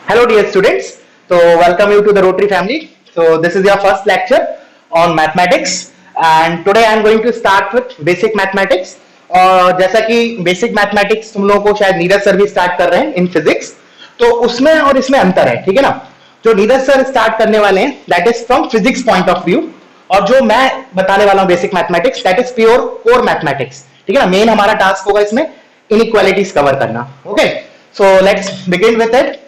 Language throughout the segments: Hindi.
Hello dear students, so welcome you to the Rotary family. So this is your first lecture on mathematics and today I am going to start with basic mathematics. और जैसा कि basic mathematics तुम लोगों को शायद नीरज सर भी स्टार्ट कर रहे हैं इन फिजिक्स, तो उसमें और इसमें अंतर है, ठीक है ना। जो नीरज सर स्टार्ट करने वाले हैं that is from physics point of view, और जो मैं बताने वाला हूँ basic mathematics that is pure core mathematics, ठीक है ना। मेन हमारा टास्क होगा इसमें इनइक्वालिटीज कवर करना। Okay, so let's begin with it.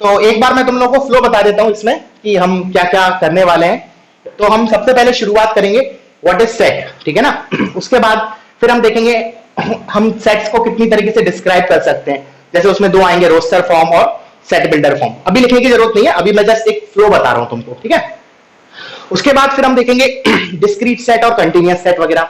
तो एक बार मैं तुम लोगों को फ्लो बता देता हूं इसमें कि हम क्या क्या करने वाले हैं। तो हम सबसे पहले शुरुआत करेंगे व्हाट इज सेट, ठीक है ना। उसके बाद फिर हम देखेंगे हम सेट्स को कितनी तरीके से डिस्क्राइब कर सकते हैं। जैसे उसमें दो आएंगे, रोस्टर फॉर्म और सेट बिल्डर फॉर्म। अभी लिखने की जरूरत नहीं है, अभी मैं जस्ट एक फ्लो बता रहा हूं तुमको, ठीक है। उसके बाद फिर हम देखेंगे डिस्क्रीट सेट और कंटिन्यूअस सेट वगैरह।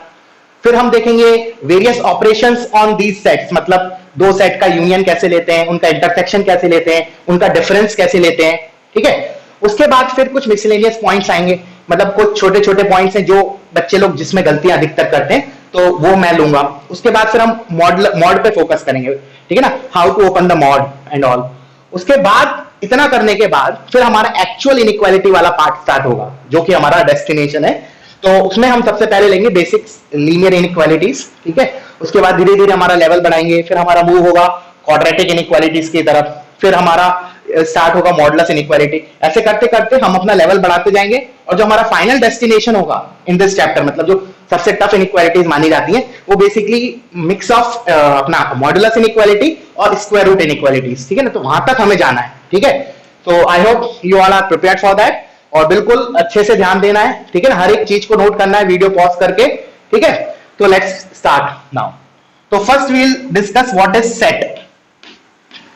फिर हम देखेंगे various operations on these sets, मतलब दो सेट का यूनियन कैसे लेते हैं, उनका इंटरसेक्शन कैसे लेते हैं, उनका डिफरेंस कैसे लेते हैं, ठीक है। उसके बाद फिर कुछ मिसलेनियस पॉइंट्स आएंगे, मतलब कुछ छोटे छोटे पॉइंट्स हैं जो बच्चे लोग जिसमें गलतियां अधिकतर करते हैं, तो वो मैं लूंगा। उसके बाद फिर हम मॉड पे फोकस करेंगे, ठीक है ना, how to open the mod and all. उसके बाद इतना करने के बाद फिर हमारा एक्चुअल इनइक्वालिटी वाला पार्ट स्टार्ट होगा, जो कि हमारा डेस्टिनेशन है। तो उसमें हम सबसे पहले लेंगे बेसिक्स लीनियर इनइक्वालिटीज, ठीक है। उसके बाद धीरे धीरे हमारा लेवल बढ़ाएंगे, फिर हमारा मूव होगा क्वाड्रेटिक इनइक्वालिटीज की तरफ, फिर हमारा स्टार्ट होगा मॉडुलस इनइक्वालिटी। ऐसे करते करते हम अपना लेवल बढ़ाते जाएंगे, और जो हमारा फाइनल डेस्टिनेशन होगा इन दिस चैप्टर, मतलब जो सबसे टफ इनइक्वालिटीज मानी जाती हैं, वो बेसिकली मिक्स ऑफ अपना मॉडुलस इनइक्वालिटी और स्क्वायर रूट इनइक्वालिटीज, ठीक है ना। तो वहां तक हमें जाना है, ठीक है। तो I hope you all are prepared for that, और बिल्कुल अच्छे से ध्यान देना है, ठीक है ना। हर एक चीज को नोट करना है वीडियो पॉज करके, ठीक है। तो लेट्स स्टार्ट नाउ। तो first we will discuss what is set.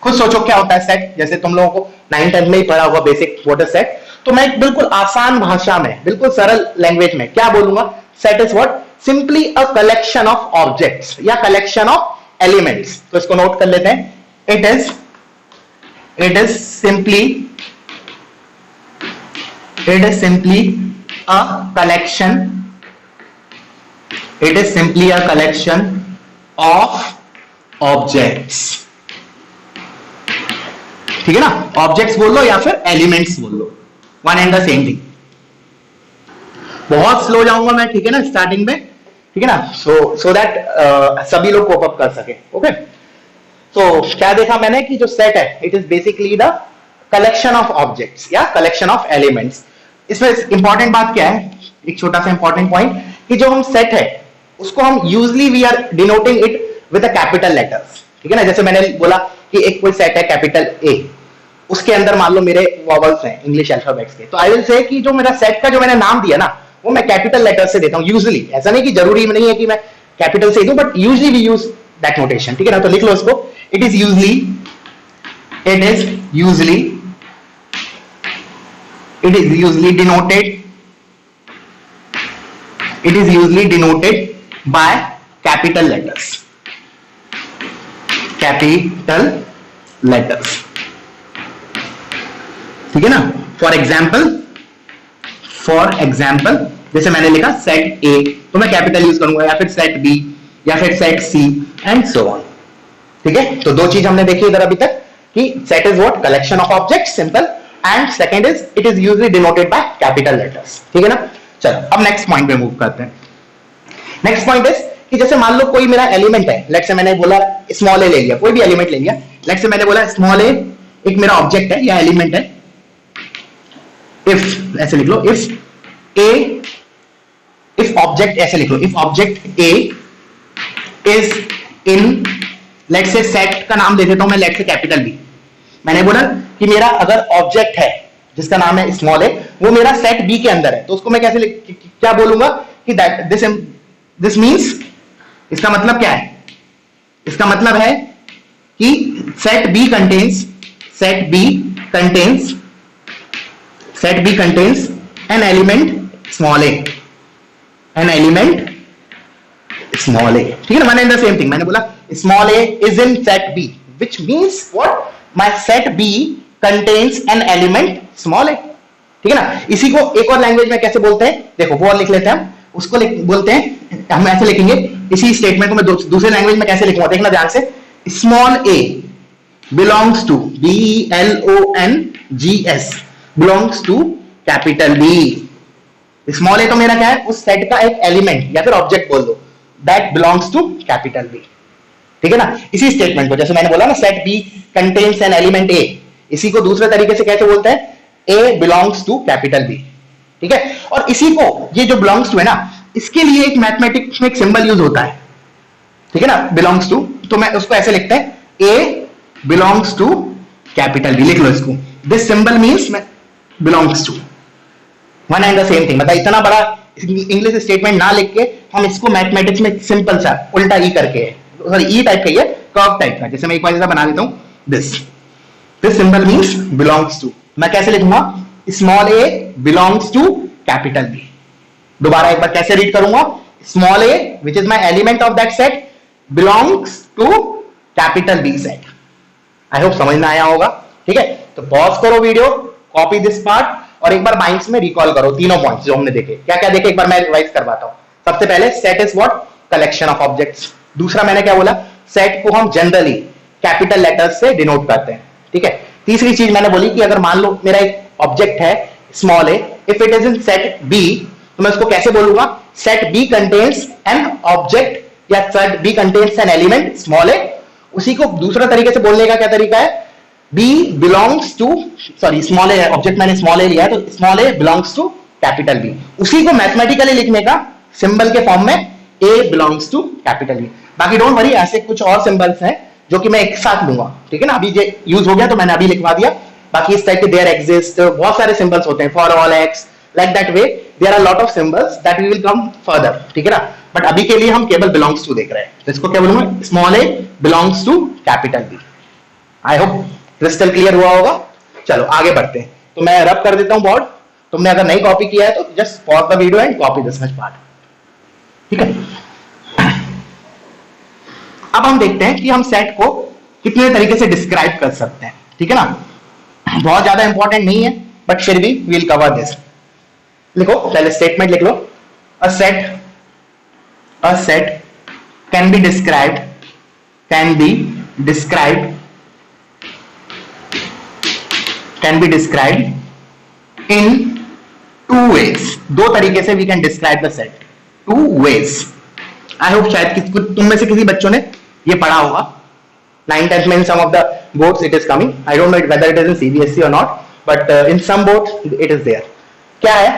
खुद सोचो क्या होता है सेट, जैसे तुम लोगों को 9th-10th में ही पढ़ा होगा बेसिक व्हाट इज सेट। तो मैं बिल्कुल आसान भाषा में, बिल्कुल सरल लैंग्वेज में क्या बोलूंगा, set is what, simply a collection of objects या कलेक्शन ऑफ एलिमेंट्स। तो इसको नोट कर लेते हैं। It is simply a collection of objects, ठीक है ना। ऑब्जेक्ट्स बोल लो या फिर एलिमेंट्स बोल लो, one and the same thing. बहुत स्लो जाऊंगा मैं, ठीक है ना, स्टार्टिंग में, ठीक है ना, सो दैट सभी लोग कोप अप कर सके। ओके, तो क्या देखा मैंने कि जो सेट है it is basically the collection of objects या कलेक्शन ऑफ एलिमेंट्स। इसमें इंपॉर्टेंट बात क्या है, एक छोटा सा इंपॉर्टेंट पॉइंट, कि जो हम सेट है उसको हम usually we are denoting it with a capital letters, ठीक है ना। जैसे मैंने बोला कि एक कोई सेट है कैपिटल ए, उसके अंदर मान लो मेरे वॉवल्स हैं इंग्लिश अल्फाबेट्स के, तो आई विल से कि जो मेरा सेट का जो मैंने नाम दिया ना, वो मैं कैपिटल लेटर से देता हूं यूजली। ऐसा नहीं कि जरूरी नहीं है कि मैं कैपिटल से ही दूं, but usually we use that notation, ठीक है ना। तो लिख लो इसको, it is usually denoted by capital letters, ठीक है ना। फॉर एग्जाम्पल जैसे मैंने लिखा सेट ए, तो मैं कैपिटल यूज करूंगा, या फिर सेट बी, या फिर set C and so on, ठीक है। तो दो चीज हमने देखी इधर अभी तक कि set is what, collection of objects, simple, and second is it is usually denoted by capital letters, ठीक है ना। चलो अब नेक्स्ट पॉइंट पे मूव करते हैं। नेक्स्ट पॉइंट इज कि जैसे मान लो कोई मेरा एलिमेंट है, लेट्स से मैंने बोला स्मॉल ए ले लिया, कोई भी एलिमेंट ले लिया, लेट्स से मैंने बोला स्मॉल ए एक मेरा ऑब्जेक्ट है या एलिमेंट है। इफ ऐसे लिख लो, इफ ऑब्जेक्ट, ऐसे लिख लो, if object a is in, let's say set का नाम दे देता हूं मैं, लेट्स से कैपिटल बी। मैंने बोला कि मेरा अगर ऑब्जेक्ट है जिसका नाम है स्मॉल ए, वो मेरा सेट बी के अंदर है, तो उसको मैं कैसे क्या बोलूंगा कि दिस मींस, इसका मतलब क्या है, इसका मतलब है कि set B contains an element small a, ठीक है ना। One and the same thing, मैंने बोला small a is in set B, which means what, my set B contains an element small a, ठीक है ना। इसी को एक और लैंग्वेज में कैसे बोलते हैं, देखो वो और लिख लेते हैं हम, उसको बोलते हैं, हम ऐसे लिखेंगे, इसी स्टेटमेंट को मैं दूसरे लैंग्वेज में कैसे लिखूंगा, देखना ध्यान से, small a belongs to belongs belongs to capital B. Small a तो मेरा क्या है, उस सेट का एक एलिमेंट या फिर ऑब्जेक्ट बोल दो, that belongs to capital B. ठीक है ना। इसी स्टेटमेंट को जैसे मैंने बोला ना, set B contains an element a, इसी को दूसरे तरीके से कैसे बोलते हैं, ए बिलोंग्स टू कैपिटल बी। ठीक है। और इसी को, ये जो बिलोंग्स टू है ना, इसके लिए एक मैथमेटिक्स में एक सिंबल यूज होता है। ठीक है ना, बिलोंग्स टू, तो मैं उसको ऐसे लिखते हैं, ए बिलोंग्स टू कैपिटल बी, लिख लो इसको। This symbol means belongs to, one and the same thing. मतलब इतना बड़ा इंग्लिश स्टेटमेंट ना लिख के हम इसको मैथमेटिक्स में सिंपल सा उल्टा ई करके, सॉरी ई टाइप का, ये कर्व टाइप का, जैसे मैं एक बार जैसा बना देता हूं, this symbol means belongs to. मैं कैसे लिखूंगा, small A belongs to capital B. दोबारा एक बार कैसे रीड करूंगा, small A which is my element of that set belongs to capital B set. I hope समझ में आया होगा। ठीक है, तो पॉज करो वीडियो, कॉपी दिस पार्ट और एक बार माइंड्स में रिकॉल करो तीनों पॉइंट्स जो हमने देखे। क्या क्या देखे, एक बार मैं रिवाइज करवाता हूं। सबसे पहले set is what, collection of objects. दूसरा मैंने क्या बोला, सेट को हम जनरली कैपिटल लेटर्स से डिनोट करते हैं। ठीक है। तीसरी चीज मैंने बोली कि अगर मान लो मेरा एक ऑब्जेक्ट है small a, if it is in set B, तो मैं उसको कैसे बोलूंगा, set B contains an object या set B contains an element small a. उसी को दूसरा तरीके से बोलने का क्या तरीका है, B belongs to, sorry small A object मैंने स्मॉल ए लिया है, तो small A belongs to capital B. उसी को मैथमेटिकली लिखने का सिंबल के फॉर्म में A belongs to capital B. बाकी डोंट वरी, ऐसे कुछ और सिंबल्स हैं जो कि मैं एक साथ लूंगा। ठीक है ना, अभी ये यूज हो गया तो मैंने अभी लिखवा दिया। बाकी इस टाइप के देयर एग्जिस्ट बहुत सारे सिंबल्स होते हैं, for all X, like that way there are lot of symbols that we will come further. ठीक है ना, बट अभी के लिए हम केवल बिलोंग्स टू देख रहे हैं, तो इसको क्या बोलूंगा, small A belongs to capital B. I hope crystal clear हुआ होगा। चलो आगे बढ़ते हैं, तो मैं रब कर देता हूं बोर्ड। तुमने अगर नहीं कॉपी किया है तो just pause the video and copy this much part. ठीक है, अब हम देखते हैं कि हम सेट को कितने तरीके से डिस्क्राइब कर सकते हैं। ठीक है ना, बहुत ज्यादा इंपॉर्टेंट नहीं है बट फिर भी वी विल कवर दिस। लिखो पहले स्टेटमेंट लिख लो, a set can be described in two ways। दो तरीके से we can describe the set, two ways। I hope शायद तुम में से किसी बच्चों ने ये पढ़ा होगा 9th 10th में, in some of the boards it is coming। I don't know whether it is in CBSE or not, but in some boards it is there। क्या है,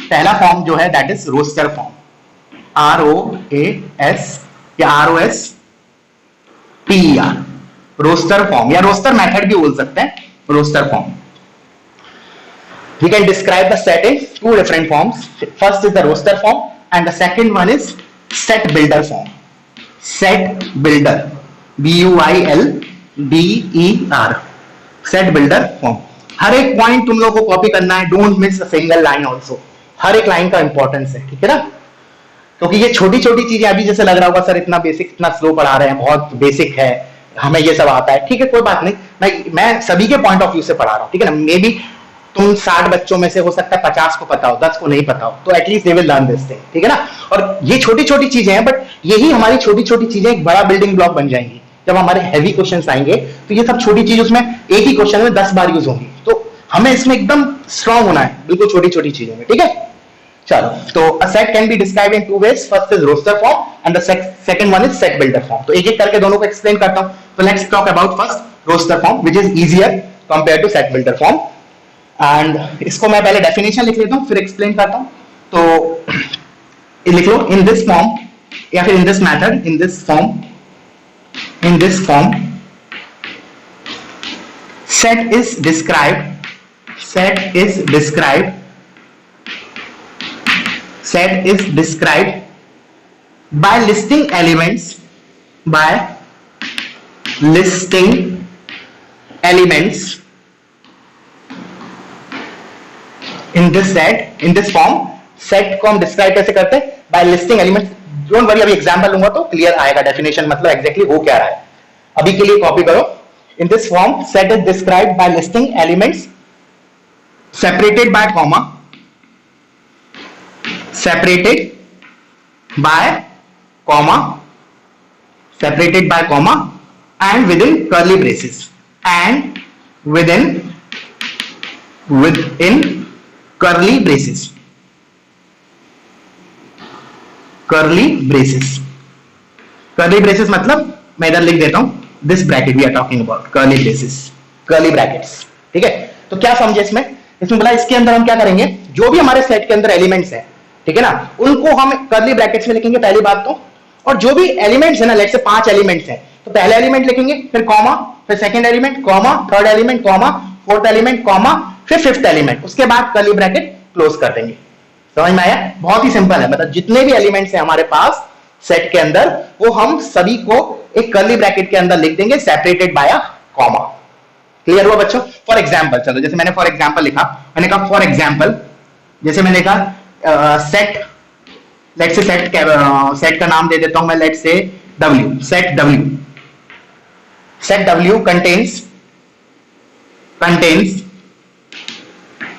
पहला फॉर्म जो है that is roster form, ROAS या ROSTER, रोस्टर फॉर्म या रोस्टर मेथड भी बोल सकते हैं, roster form. We can describe the set in two different forms. First is the roster form and the second one is set builder form। Set builder, BUILDER, set builder form। हर एक पॉइंट तुम लोगों को कॉपी करना है, don't miss a single line also. हर एक लाइन का इंपॉर्टेंस है, ठीक है ना, क्योंकि ये छोटी छोटी चीजें अभी जैसे लग रहा होगा सर इतना बेसिक, इतना स्लो पढ़ा रहे हैं, बहुत बेसिक है, हमें ये सब आता है। ठीक है, कोई बात नहीं, मैं सभी के पॉइंट ऑफ व्यू से पढ़ा रहा हूँ। ठीक है ना, मे बी तुम 60 बच्चों में से हो सकता है 50 को पता हो, 10 को नहीं पता हो, तो at least they will learn this thing. ठीक है ना, और ये छोटी छोटी चीजें हैं, बट यही हमारी छोटी छोटी चीजें एक बड़ा बिल्डिंग ब्लॉक बन जाएंगी। जब हमारे हैवी क्वेश्चंस आएंगे तो ये सब छोटी चीज उसमें एक ही क्वेश्चन में 10 बार यूज होंगी, तो हमें इसमें एकदम स्ट्रांग होना है, बिल्कुल छोटी छोटी चीजों में। ठीक है, चलो, तो a set can be describe in two ways. First is roster form and the second one is set builder form. तो एक एक करके दोनों को एक्सप्लेन करता हूं। तो let's talk about first roster form, which is easier compare to set builder form. And इसको मैं पहले डेफिनेशन लिख लेता हूं, फिर एक्सप्लेन करता हूं। तो लिख लो, इन दिस फॉर्म या फिर in this method, in this form set is described by listing elements in this set, in this form। set को हम डिस्क्राइब कैसे करते हैं, by listing elements. Don't worry, अभी एग्जांपल लूंगा तो क्लियर आएगा डेफिनेशन, मतलब एग्जैक्टली हो क्या रहा है। अभी के लिए कॉपी करो। In this form, set is described by listing elements separated by comma, and within curly braces, and within curly braces, curly braces, curly braces मतलब मैं इधर लिख देता हूं, this bracket we are talking about curly braces, curly brackets, ठीक है। तो क्या समझे इसमें, इसमें बोला इसके अंदर हम क्या करेंगे, जो भी हमारे सेट के अंदर एलिमेंट्स है, ठीक है ना, उनको हम कर्ली ब्रैकेट्स में लिखेंगे पहली बात तो, और जो भी एलिमेंट्स है ना, लेट्स से 5 एलिमेंट्स है तो पहले एलिमेंट लिखेंगे, फिर कॉमा, फिर second element comma, third element comma, fourth element comma, फिर फिफ्थ एलिमेंट, उसके बाद कर्ली ब्रैकेट क्लोज कर देंगे। समझ में आया, बहुत ही सिंपल है, मतलब जितने भी एलिमेंट्स है हमारे पास सेट के अंदर वो हम सभी को एक कर्ली ब्रैकेट के अंदर लिख देंगे separated by a comma. Clear हुआ बच्चों। फॉर एग्जांपल, चलो जैसे मैंने फॉर एग्जांपल लिखा, मैंने कहा फॉर एग्जांपल, जैसे मैंने कहा सेट, लेट्स से सेट का नाम दे देता हूं मैं, let's say W, set W contains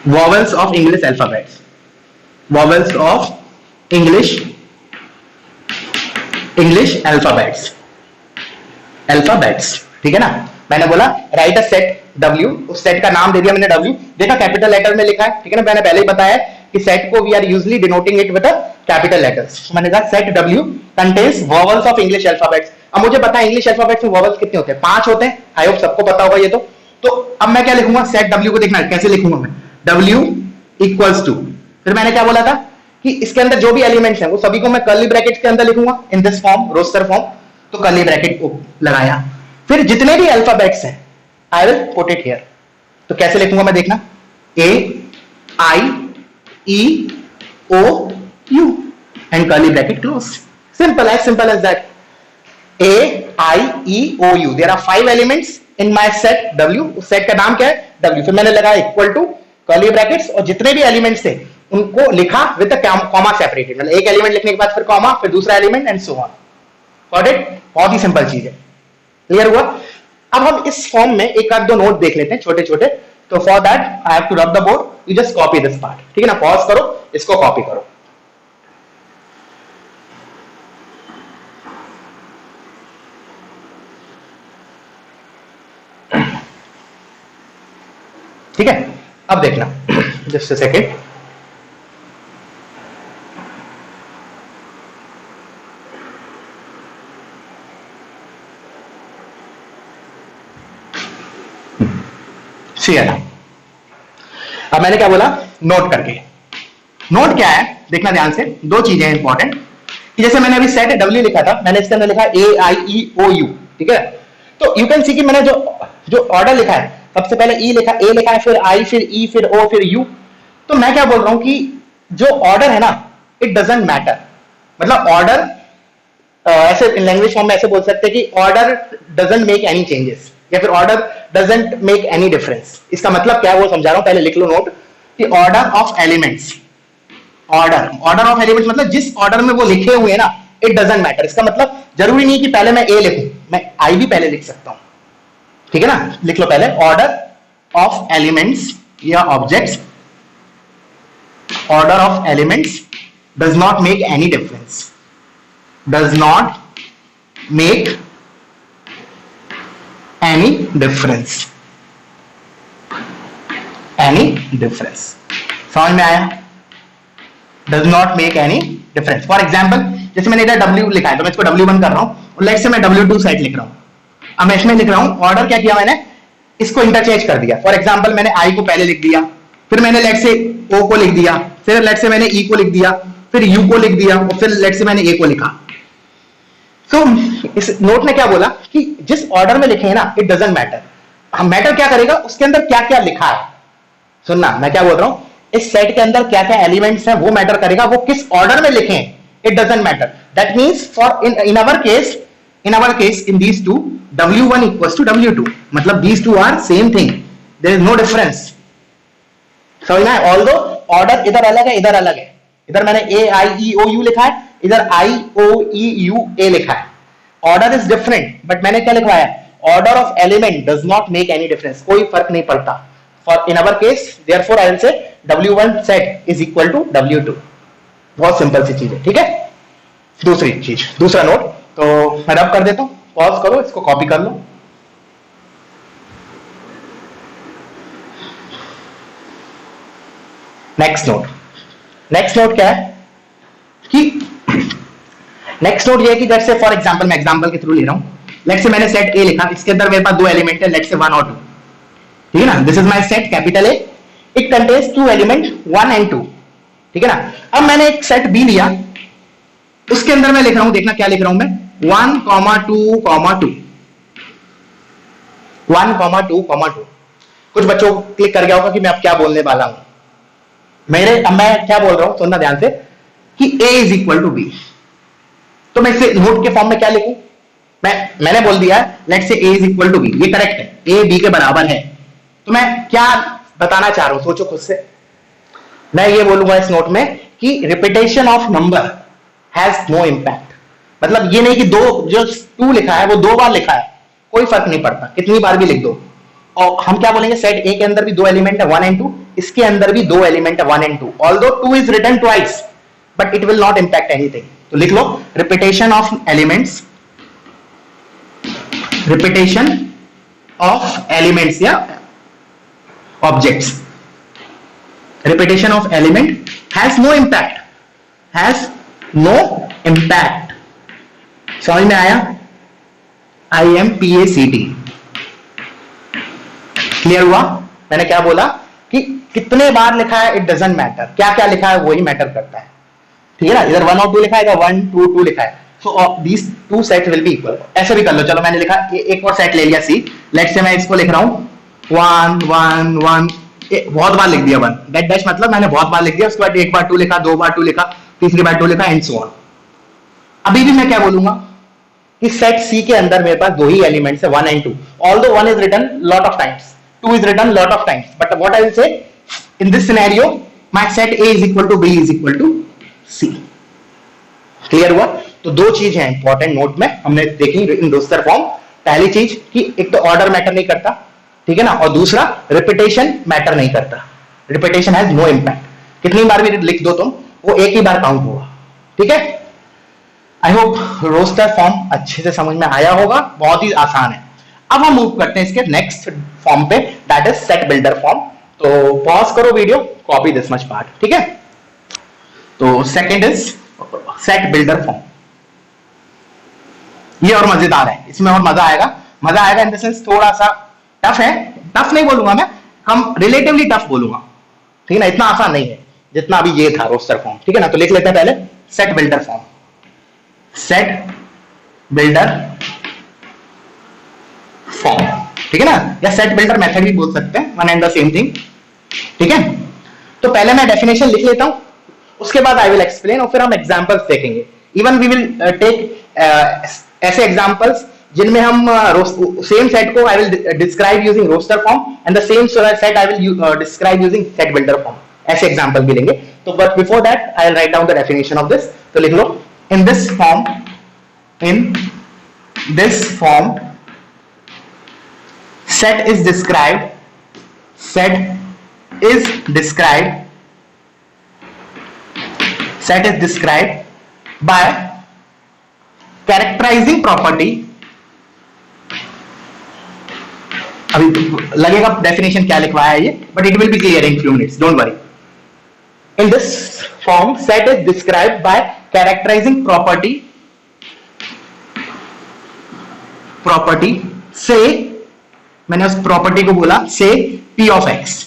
vowels of English alphabets, vowels of English alphabets, ठीक है ना। मैंने बोला राइट अ सेट W, उस सेट का नाम दे दिया मैंने W, देखा कैपिटल लेटर में लिखा है, ठीक है ना, मैंने पहले ही बताया कि सेट को we are usually denoting it with a capital letters. मैंने कहा set W contains vowels of English alphabets. अब मुझे पता है इंग्लिश अल्फाबेट्स में वॉवल्स कितने होते हैं, 5 होते हैं, आई होप सबको पता होगा ये तो अब मैं क्या लिखूंगा, सेट W को देखना कैसे लिखूंगा मैं, W इक्वल्स टू, फिर मैंने क्या बोला था कि इसके अंदर जो भी एलिमेंट्स हैं वो सभी को मैं कर्ली ब्रैकेट्स के अंदर लिखूंगा in this form, roster form, तो कर्ली ब्रैकेट को लगाया, फिर जितने भी अल्फाबेट्स हैं I will put it here. तो कैसे लिखूंगा मैं, देखना, A I E O U and curly bracket close, simple as that, A I E O U, there are 5 elements in my set W, उस सेट का नाम क्या है W, फिर मैंने लगाया इक्वल टू कर्ली ब्रैकेट्स और जितने भी एलिमेंट्स थे उनको लिखा विद द कॉमा सेपरेटेड, मतलब एक एलिमेंट लिखने के बाद फिर कॉमा, फिर दूसरा element and so on. Got it, बहुत ही सिंपल चीज है। क्लियर हुआ। अब हम इस फॉर्म में एक आध दो नोट देख लेते हैं छोटे छोटे, तो for that I have to rub the board, you just copy this part, ठीक है ना, पॉज करो, इसको कॉपी करो। ठीक है, अब देखना, जस्ट अ सेकेंड, अब मैंने क्या बोला, नोट करके, नोट क्या है देखना ध्यान से, दो चीजें हैं इंपॉर्टेंट, कि जैसे मैंने अभी सेट W लिखा था, मैंने इसके अंदर लिखा AIEOU, ठीक है, तो यू कैन सी कि मैंने जो ऑर्डर लिखा है, सबसे पहले E लिखा, A लिखा है, फिर I, फिर E, फिर O, फिर U, तो मैं क्या बोल रहा हूं कि जो ऑर्डर है ना, इट डजंट मैटर, मतलब ऑर्डर ऐसे इन लैंग्वेज फॉर्म में ऐसे बोल सकते हैं कि order doesn't make any changes, या फिर order doesn't make any difference. इसका मतलब क्या है वो समझा रहा हूं, पहले लिख लो नोट, कि order of elements, order of elements मतलब जिस ऑर्डर में वो लिखे हुए हैं ना, इट डजंट मैटर। इसका मतलब जरूरी नहीं कि पहले मैं A लिखूं, मैं I भी पहले लिख सकता हूं, ठीक है ना, लिख लो पहले, ऑर्डर ऑफ एलिमेंट्स या objects, order of elements does not make any difference, does not make any difference, समझ में आया, does not make any difference। For example जैसे मैंने इधर W लिखा है तो मैं इसको W1 कर रहा हूं, और लेट्स से मैं W2 सेट लिख रहा हूं। अब मैं इसमें लिख रहा हूं, ऑर्डर क्या किया मैंने, इसको इंटरचेंज कर दिया। फॉर एग्जाम्पल मैंने I को पहले लिख दिया, फिर मैंने लेट्स से O को लिख दिया, फिर लेट्स से मैंने E को लिख दिया, फिर U को लिख दिया, और फिर लेट्स से मैंने A को लिखा। तो इस नोट ने क्या बोला कि जिस ऑर्डर में लिखे हैं ना, इट डजंट मैटर, मैटर क्या करेगा उसके अंदर क्या क्या लिखा है। सुनना मैं क्या बोल रहा हूं, इस सेट के अंदर क्या क्या एलिमेंट्स हैं वो मैटर करेगा, वो किस ऑर्डर में लिखे हैं, it doesn't matter. That means for in our case in these two, W1 equals to W2, मतलब these two are same thing, there is no difference. समझना है, ऑल्दो ऑर्डर इधर अलग है, इधर अलग है, इधर मैंने AIEOU लिखा है, इधर IOEUA लिखा है, ऑर्डर इज डिफरेंट, बट मैंने क्या लिखवाया, order of element does not make any difference, कोई फर्क नहीं पड़ता। For in our case therefore I will से W1 set is equal to W2, बहुत सिंपल सी चीज है, ठीक है। दूसरी चीज, दूसरा नोट, तो मैं रब कर देता हूं, पॉज करो, इसको कॉपी कर लो। नेक्स्ट नोट, नेक्स्ट नोट क्या है कि नेक्स्ट नोट ये है कि लेट्स से फॉर एग्जांपल, मैं एग्जांपल के थ्रू ले रहा हूं। लेट्स से मैंने सेट ए लिखा, इसके अंदर मेरे पास दो एलिमेंट है, लेट्स से 1 और 2, ठीक है ना। This is my set capital A, it contains two element 1 and 2, ठीक है ना। अब मैंने एक सेट बी लिया, उसके अंदर मैं लिख रहा हूं, देखना क्या लिख रहा हूं मैं, 1, 2, 2, 1, 2, 2। कुछ बच्चों को क्लिक कर गया होगा कि मैं अब क्या बोलने वाला हूं। अब मैं क्या बोल रहा हूं, सुनना ध्यान से, कि a is equal to B. तो मैं इसे नोट के फॉर्म में क्या लिखूं, मैंने बोल दिया let's say a is equal to B, ये करेक्ट है, a b के बराबर है। तो मैं क्या बताना चाह रहा हूं, सोचो खुद से। मैं ये बोलूंगा इस नोट में कि repetition of number has no impact. मतलब ये नहीं कि जो 2 लिखा है वो 2 बार लिखा है, कोई फर्क नहीं पड़ता, कितनी बार भी लिख दो। और हम क्या बोलेंगे, सेट ए के अंदर भी 2 एलिमेंट है 1 एंड 2, इसके अंदर भी 2 एलिमेंट है 1 and 2, although 2 is written twice but it will not impact anything. तो लिख लो repetition of elements, repetition of elements या objects, repetition of element has no impact, has no impact. समझ में आया, IMPACT, क्लियर हुआ। मैंने क्या बोला कि कितने बार लिखा है इट डजंट मैटर, क्या क्या लिखा है वही मैटर करता है, ठीक है ना। इधर 1 और 2 लिखा है, 1, 2, 2 लिखा है, सो दीस 2 सेट विल बी इक्वल। ऐसे भी कर लो, चलो मैंने लिखा एक और सेट ले लिया C, लेट्स से मैं इसको लिख रहा हूं 1, 1, 1, बहुत बार लिख दिया 1, डेट डैश मतलब मैंने बहुत बार लिख दिया। उसके बाद एक बार 2 लिखा, 2 बार 2 लिखा, तीसरी बार 2 लिखा, एंड सो ऑन। अभी भी मैं क्या बोलूंगा कि सेट C के अंदर मेरे पास 2 ही एलिमेंट्स है 1 and 2, although 1 is written lot of times, 2 is written lot of times, but what I will say in this scenario my set A is equal to B is equal to C। Clear हुआ। तो 2 चीज है इंपॉर्टेंट नोट में हमने देखी इन रोस्टर फॉर्म। पहली चीज कि एक तो ऑर्डर मैटर नहीं करता, ठीक है ना, और दूसरा रिपीटेशन मैटर नहीं करता, रिपीटेशन हैज नो इंपैक्ट। कितनी बार भी लिख दो तुम, वो एक ही बार काउंट होगा, ठीक है। आई होप रोस्टर फॉर्म अच्छे से समझ में आया होगा, बहुत ही आसान है। अब हम मूव करते हैं इसके नेक्स्ट फॉर्म पे, that is set builder form. तो पॉज करो video, copy this much part, ठीक है। तो second is set builder form. ये और मजेदार है, इसमें और मजा आएगा। मजा आएगा इन द सेंस थोड़ा सा टफ है, टफ नहीं बोलूंगा मैं, हम रिलेटिवली टफ बोलूंगा, ठीक है ना। इतना आसान नहीं है जितना अभी ये था रोस्टर फॉर्म, ठीक है ना। तो लिख लेते हैं पहले set builder form, set builder form, ठीक है ना, या सेट बिल्डर मेथड भी बोल सकते हैं, one and the same thing, ठीक है। तो पहले मैं डेफिनेशन लिख लेता हूं, उसके बाद आई विल एक्सप्लेन और फिर हम एग्जांपल्स देखेंगे। इवन वी विल टेक ऐसे एग्जांपल्स जिनमें हम सेम सेट को I will describe using roster form and the same set I will describe using set builder form, ऐसे एग्जांपल भी लेंगे। तो but before that I will write down the definition of this. तो लिख लो in this form set is described by characterizing property। अभी लगेगा डेफिनेशन क्या लिखवाया है ये, but it will be clear in few minutes, don't worry. In this form set is described bye characterising property से, मैंने उस प्रॉपर्टी को बोला से P of X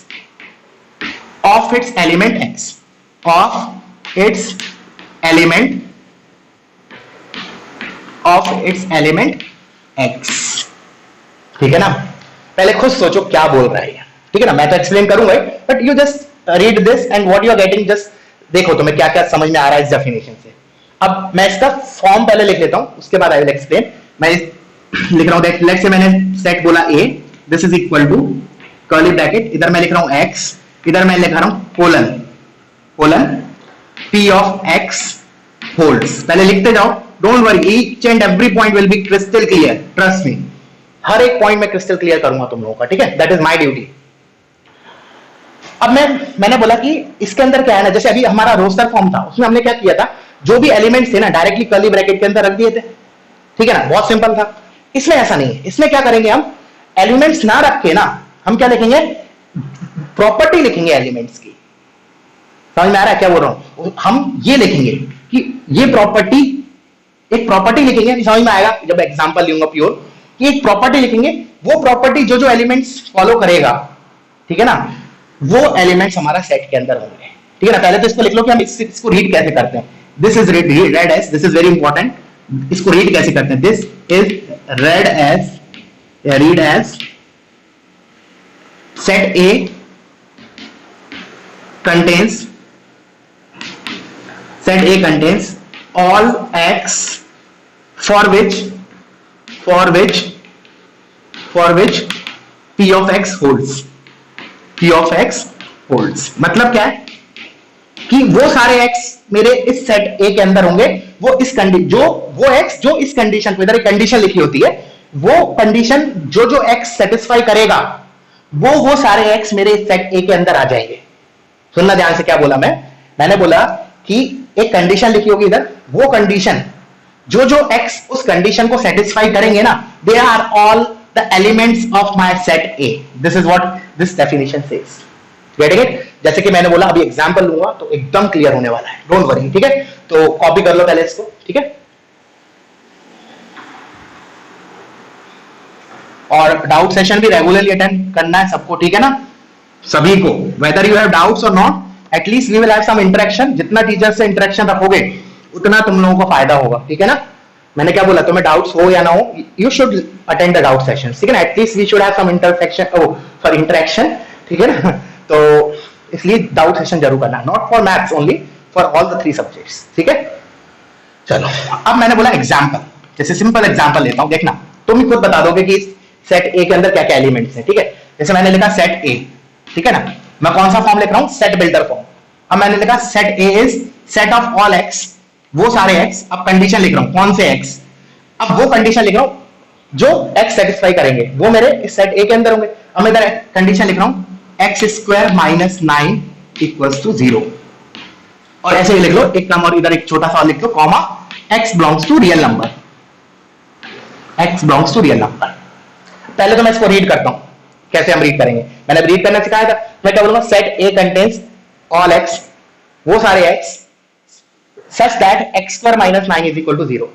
of its element X, of its element X, ठीक है ना। पहले खुद सोचो क्या बोल रहा है, ठीक है ना। मैं तो एक्सप्लेन करूंगा but you just read this and what you are getting, just देखो तुम्हें क्या क्या समझ में आ रहा है इस डेफिनेशन से। अब मैं इसका फॉर्म पहले लिख लेता हूं, उसके बाद आई विल एक्सप्लेन। मैं लिख रहा हूं, लेट्स से मैंने सेट बोला A, this is equal to curly bracket, इधर मैं लिख रहा हूं X, इधर मैं लिख रहा हूं colon P of X holds. पहले लिखते जाओ, don't worry, each and every point will be crystal clear, trust me. हर एक पॉइंट में क्रिस्टल क्लियर करूंगा तुम लोगों का, ठीक है, दैट इज माय ड्यूटी। अब मैंने बोला कि इसके अंदर क्या है ना, जैसे अभी हमारा रोस्टर फॉर्म था, उसमें हमने क्या किया था, जो भी एलिमेंट्स थे ना डायरेक्टली कर्ली ब्रैकेट के अंदर रख दिए थे, ठीक है ना, बहुत सिंपल था। इसमें ऐसा नहीं है, इसमें क्या करेंगे हम, एलिमेंट्स ना रख के ना हम क्या लिखेंगे, प्रॉपर्टी लिखेंगे एलिमेंट्स की। समझ में आ रहा है क्या बोल रहा हूं, हम ये लिखेंगे कि ये प्रॉपर्टी, एक प्रॉपर्टी लिखेंगे, समझ में आएगा जब एग्जांपल लूंगा प्योर, कि एक प्रॉपर्टी लिखेंगे, वो प्रॉपर्टी जो जो एलिमेंट्स फॉलो करेगा, ठीक है ना, वो एलिमेंट्स हमारा सेट के अंदर होंगे। ठीक है ना, पहले तो इसको लिख लो कि हम इसको रीड कैसे करते हैं। This is red S, this is very important, इसको रीड कैसे करते हैं, this is red S, read S set A contains, set A contains all x for which p of x holds, p of x holds मतलब क्या है कि वो सारे x मेरे इस सेट A के अंदर होंगे, वो इस वो x जो इस कंडीशन को, इधर एक कंडीशन लिखी होती है, वो कंडीशन जो जो x सेटिस्फाई करेगा, वो सारे x मेरे इस सेट A के अंदर आ जाएंगे। सुनना ध्यान से, क्या बोला मैंने बोला कि एक कंडीशन लिखी होगी इधर, वो कंडीशन जो जो x उस कंडीशन को सेटिस्फाई करेंगे ना, they are all the elements of my set A। This is what this definition says. Getting it? जैसे कि मैंने बोला, अभी एग्जांपल लूंगा तो एकदम क्लियर होने वाला है, डोंट वरी। ठीक है, तो कॉपी कर लो पहले इसको। ठीक है, और डाउट सेशन भी रेगुलरली अटेंड करना है सबको, ठीक है ना, सभी को, वेदर यू हैव डाउट्स और not, at least we will have some interaction. जितना टीचर से इंटरेक्शन रखोगे उतना तुम लोगों को फायदा होगा। ठीक है ना, मैंने क्या बोला, तुम्हें डाउट्स हो या ना हो, you should attend the doubt sessions. ठीक है ना, at least we should have some interaction. ठीक है ना, तो इसलिए डाउट सेशन जरूर करना, not for maths only, for all the 3 subjects. ठीक है, चलो अब मैंने बोला एग्जाम्पल, जैसे सिंपल एग्जाम्पल लेता हूं, देखना तुम खुद बता दोगे कि सेट ए के अंदर क्या क्या एलिमेंट्स हैं। ठीक है, जैसे मैंने लिखा सेट ए, ठीक है ना, मैं कौन सा फॉर्म लिख रहा हूं, सेट बिल्डर फॉर्म। अब मैंने लिखा set A is set of all x, वो सारे एक्स। अब कंडीशन लिख रहा हूं, कौन से एक्स, अब वो कंडीशन लिख रहा हूं जो एक्स सेटिस्फाई करेंगे, वो मेरे इस सेट ए के अंदर होंगे। अब मैं इधर कंडीशन लिख रहा हूं, X square minus 9 equals to 0, और ऐसे ही लिख लो एक नंबर, इधर एक छोटा सा लिख लो comma, x belongs to real number, x belongs to real number. पहले तो मैं इसको रीड करता हूं, कैसे हम रीड करेंगे, मैंने रीड करना सिखाया था। मैं क्या बोलूंगा, set A contains all x, वो सारे x such that x square minus 9 is equal to 0।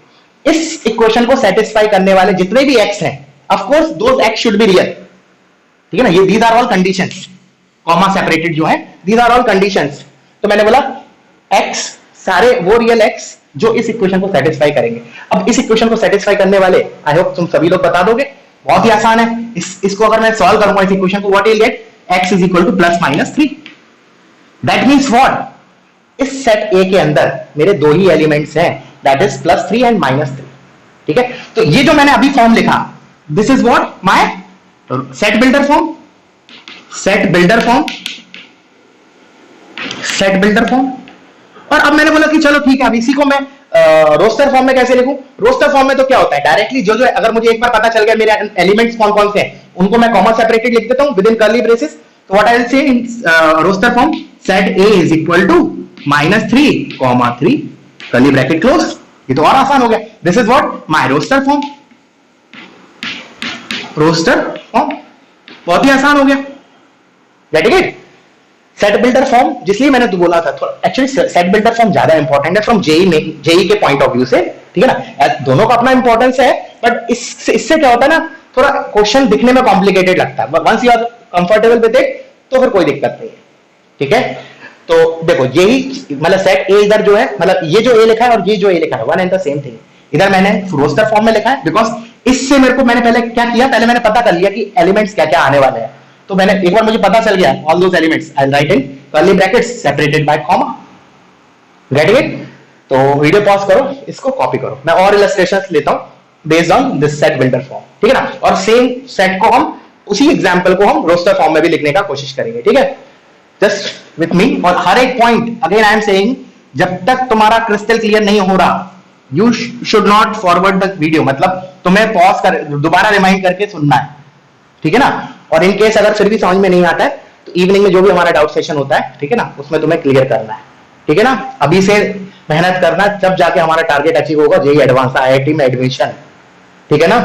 इस इक्वेशन को सेटिस्फाई करने वाले जितने भी एक्स हैं, of course those x should be real. ठीक है ना, ये these are all conditions, comma separated जो है, दीज आर ऑल कंडीशंस। तो मैंने बोला एक्स, सारे वो रियल एक्स जो इस इक्वेशन को सेटिस्फाई करेंगे। अब इस इक्वेशन को सेटिस्फाई करने वाले, आई होप तुम सभी लोग बता दोगे, बहुत ही आसान है। इसको अगर मैं सॉल्व करूंगा इस इक्वेशन को, what will get, x is equal two plus minus 3। That means what, इस सेट A के अंदर मेरे दो ही एलिमेंट्स हैं, that is plus 3 and minus 3। ठीक है, तो ये जो मैंने अभी फॉर्म लिखा, this is what my set builder form, set builder form, set builder form. और अब मैंने बोला कि चलो ठीक है, अब इसी को मैं रोस्टर फॉर्म में कैसे लिखूं। रोस्टर फॉर्म में तो क्या होता है, डायरेक्टली जो जो, अगर मुझे एक बार पता चल गया मेरे एलिमेंट्स कौन कौन से हैं, उनको मैं कॉमा सेपरेटेड लिख देता हूं विद इन कर्ली ब्रेसेस। तो what I will say in roster form, set A is equal to -3, 3 curly bracket close. ये तो और आसान हो गया, this is what my roster form, roster form, बहुत ही आसान हो गया। Get it? Set builder form, जिसलिए मैंने तो बोला था, एक्चुअली सेट बिल्डर फॉर्म ज्यादा इंपॉर्टेंट है फ्रॉम जेई के पॉइंट ऑफ व्यू से। ठीक है ना, दोनों का अपना इंपॉर्टेंस है, बट इससे क्या होता है ना, थोड़ा क्वेश्चन दिखने में कॉम्प्लिकेटेड लगता है, once you are comfortable with it तो फिर कोई दिक्कत नहीं है। ठीक है, तो देखो यही मतलब सेट ए इधर जो है, मतलब ये जो ए लिखा है और ये जो ए लिखा है, one and the same thing. इधर मैंने रोस्टर फॉर्म में लिखा है, बिकॉज इससे मेरे को, मैंने पहले क्या किया, पहले मैंने पता कर लिया कि एलिमेंट्स क्या क्या आने वाले हैं। तो मैंने एक बार मुझे पता चल गया, all those elements I right in curly brackets separated by comma. Get it? तो वीडियो पॉज करो, इसको कॉपी करो, मैं और इलस्ट्रेशंस लेता हूं based on this set builder form. ठीक है ना, और सेम सेट को हम, उसी एग्जांपल को हम रोस्टर फॉर्म में भी लिखने का कोशिश करेंगे। ठीक है, जस्ट विथ मी। और हर एक point again I am saying, जब तक तुम्हारा क्रिस्टल क्लियर नहीं हो रहा, you should not forward the video, मतलब तुम्हें पॉज कर दोबारा रिमाइंड करके सुनना है। ठीक है ना, और इन केस अगर फिर भी समझ में नहीं आता है तो इवनिंग में जो भी हमारा डाउट सेशन होता है, ठीक है ना, उसमें तुम्हें क्लियर करना है। ठीक है ना, अभी से मेहनत करना, जब जाके हमारा टारगेट अचीव होगा, जेई एडवांस IIT में एडमिशन। ठीक है ना,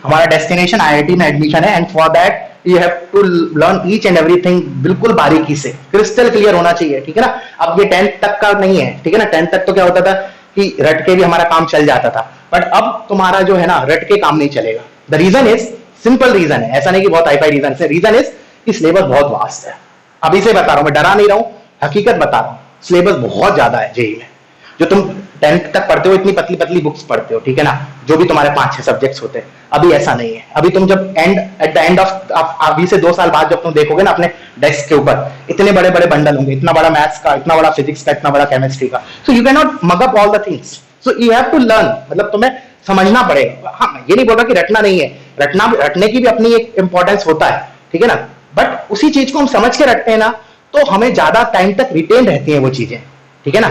हमारा डेस्टिनेशन आईआईटी में एडमिशन है, and for that you have to learn each and everything बिल्कुल बारीकी से, क्रिस्टल क्लियर होना चाहिए, ठीक है ना। अब ये 10th तक का नहीं है, ठीक है ना। 10th तक तो क्या होता था कि रट के भी हमारा काम चल जाता था, बट अब तुम्हारा जो है ना रट के काम नहीं चलेगा। The reason is, simple reason है, ऐसा नहीं कि बहुत हाई-फाई रीजन है, रीजन इज कि सिलेबस बहुत वास्ट है। अभी से बता रहा हूं, मैं डरा नहीं रहा हूं, हकीकत बता रहा हूं, सिलेबस बहुत ज्यादा है जेईई में। जो तुम 10th तक पढ़ते हो इतनी पतली पतली बुक्स पढ़ते हो, ठीक है ना, जो भी तुम्हारे 5-6 सब्जेक्ट्स होते हैं, अभी ऐसा नहीं है। अभी तुम जब एट द एंड ऑफ अभी से 2 साल बाद जब तुम देखोगे ना अपने डेस्क के ऊपर, इतने बड़े बड़े बंडल होंगे, इतना बड़ा मैथ्स का, इतना बड़ा फिजिक्स का, इतना बड़ा केमिस्ट्री का, so you can not mug up all the things, so you have to learn, मतलब तुम्हें समझना पड़ेगा। हाँ, मैं ये नहीं बोल रहा कि रटना नहीं है, रटने की भी अपनी एक इंपॉर्टेंस होता है, ठीक है ना, बट उसी चीज को हम समझ के रखते हैं ना, तो हमें ज्यादा टाइम तक रिटेन रहती हैं वो चीजें, ठीक है ना।